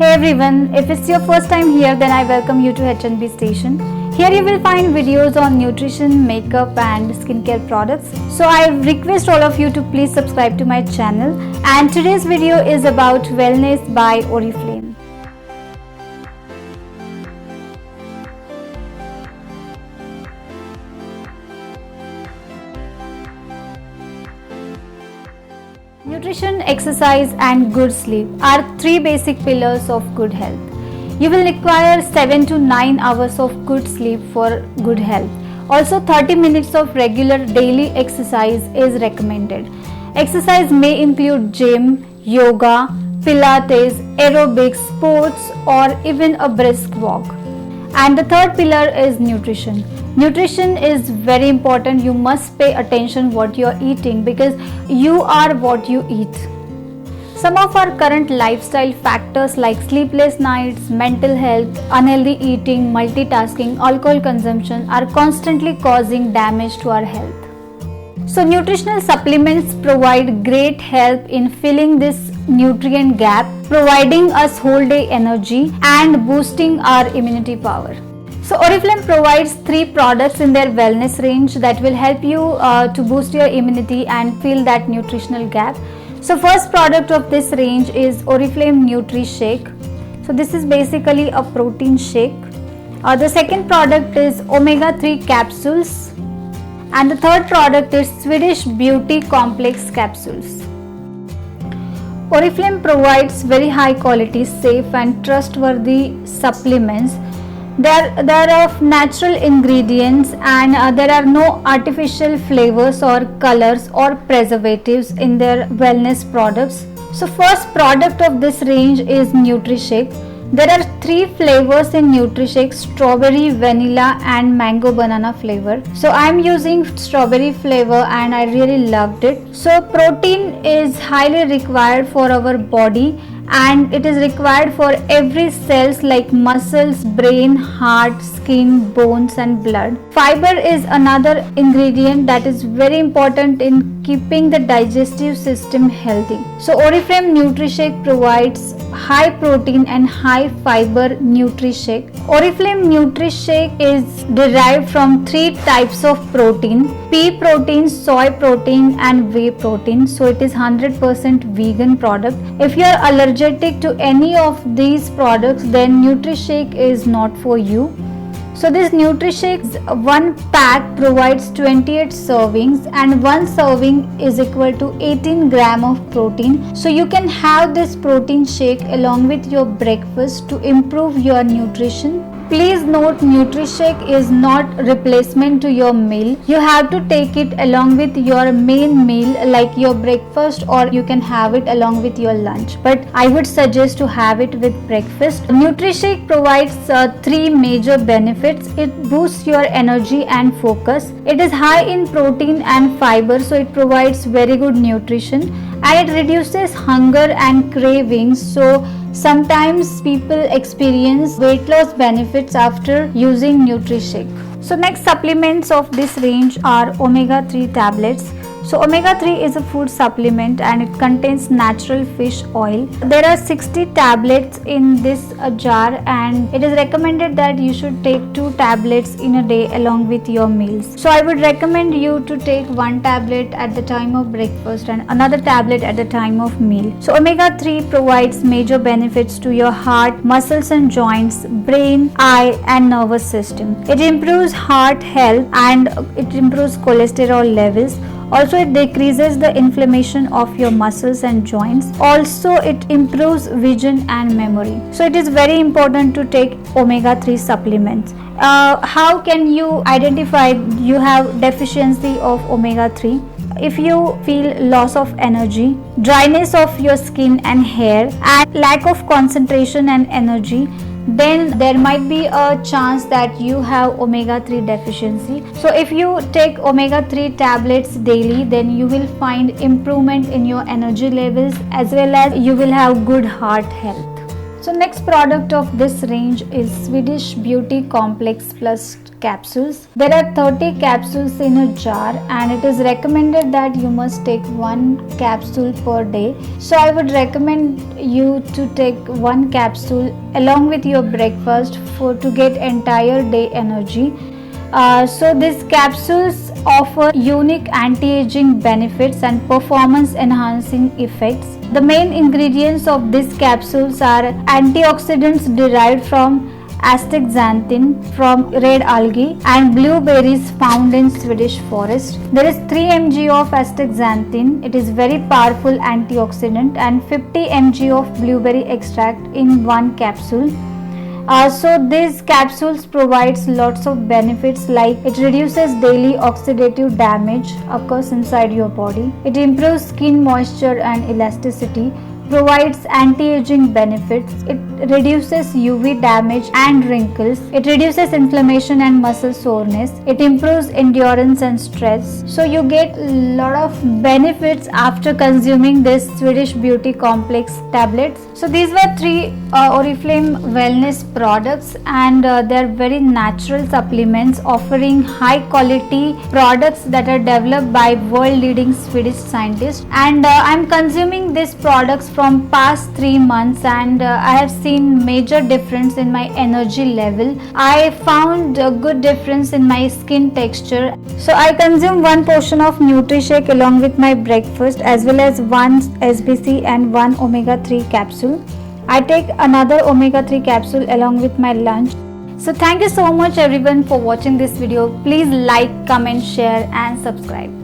Hey everyone, if it's your first time here, then I welcome you to HNB station. Here you will find videos on nutrition, makeup and skincare products. So I request all of you to please subscribe to my channel. And today's video is about Wellness by Oriflame. Nutrition, exercise and good sleep are three basic pillars of good health. You will require 7 to 9 hours of good sleep for good health. Also 30 minutes of regular daily exercise is recommended. Exercise may include gym, yoga, pilates, aerobics, sports or even a brisk walk. And the third pillar is nutrition. Nutrition is very important. You must pay attention what you are eating because you are what you eat. Some of our current lifestyle factors like sleepless nights, mental health, unhealthy eating, multitasking, alcohol consumption are constantly causing damage to our health. So nutritional supplements provide great help in filling this nutrient gap, providing us whole day energy and boosting our immunity power. So Oriflame provides 3 products in their wellness range that will help you to boost your immunity and fill that nutritional gap. So first product of this range is Oriflame Nutri Shake. So this is basically a protein shake. The second product is Omega 3 capsules. And the third product is Swedish Beauty Complex capsules. Oriflame provides very high quality, safe and trustworthy supplements. They are of natural ingredients and there are no artificial flavors or colors or preservatives in their wellness products. So first product of this range is NutriShake. There are 3 flavors in NutriShake: strawberry, vanilla and mango banana flavor. So I am using strawberry flavor and I really loved it. So protein is highly required for our body and it is required for every cells like muscles, brain, heart, skin, bones and blood. Fiber is another ingredient that is very important in keeping the digestive system healthy. So Oriflame NutriShake provides high protein and high fiber NutriShake. Oriflame NutriShake is derived from 3 types of protein: pea protein, soy protein and whey protein. So it is 100% vegan product. If you are allergic to any of these products, then NutriShake is not for you. So this NutriShake, one pack provides 28 servings and one serving is equal to 18 gram of protein. So you can have this protein shake along with your breakfast to improve your nutrition. Please note, NutriShake is not replacement to your meal. You have to take it along with your main meal like your breakfast, or you can have it along with your lunch. But I would suggest to have it with breakfast. NutriShake provides 3 major benefits. It boosts your energy and focus. It is high in protein and fiber, so it provides very good nutrition. And it reduces hunger and cravings. So sometimes people experience weight loss benefits after using NutriShake. So next supplements of this range are Omega 3 tablets. So Omega 3 is a food supplement and it contains natural fish oil. There are 60 tablets in this jar and it is recommended that you should take 2 tablets in a day along with your meals. So I would recommend you to take 1 tablet at the time of breakfast and another tablet at the time of meal. So Omega 3 provides major benefits to your heart, muscles and joints, brain, eye and nervous system. It improves heart health and it improves cholesterol levels. Also, it decreases the inflammation of your muscles and joints. Also, it improves vision and memory. So, it is very important to take omega 3 supplements. How can you identify you have deficiency of omega 3? If you feel loss of energy, dryness of your skin and hair, and lack of concentration and energy, then there might be a chance that you have omega 3 deficiency. So if you take omega 3 tablets daily, then you will find improvement in your energy levels as well as you will have good heart health. So next product of this range is Swedish Beauty Complex Plus capsules. There are 30 capsules in a jar and it is recommended that you must take one capsule per day. So I would recommend you to take one capsule along with your breakfast to get entire day energy. So these capsules offer unique anti-aging benefits and performance enhancing effects. The main ingredients of these capsules are antioxidants derived from astaxanthin from red algae and blueberries found in Swedish forest. There is 3 mg of astaxanthin. It is very powerful antioxidant, and 50 mg of blueberry extract in one capsule. So these capsules provides lots of benefits, like it reduces daily oxidative damage occurs inside your body. It improves skin moisture and elasticity, provides anti-aging benefits. It reduces UV damage and wrinkles. It reduces inflammation and muscle soreness. It improves endurance and stress. So you get a lot of benefits after consuming this Swedish Beauty Complex tablets. So these were 3 Oriflame wellness products, and they are very natural supplements offering high quality products that are developed by world leading Swedish scientists. And I am consuming these products from past 3 months, and I have seen major difference in my energy level. I found a good difference in my skin texture. So I consume one portion of NutriShake along with my breakfast, as well as one SBC and one omega-3 capsule. I take another omega-3 capsule along with my lunch. So thank you so much everyone for watching this video. Please like, comment, share and subscribe.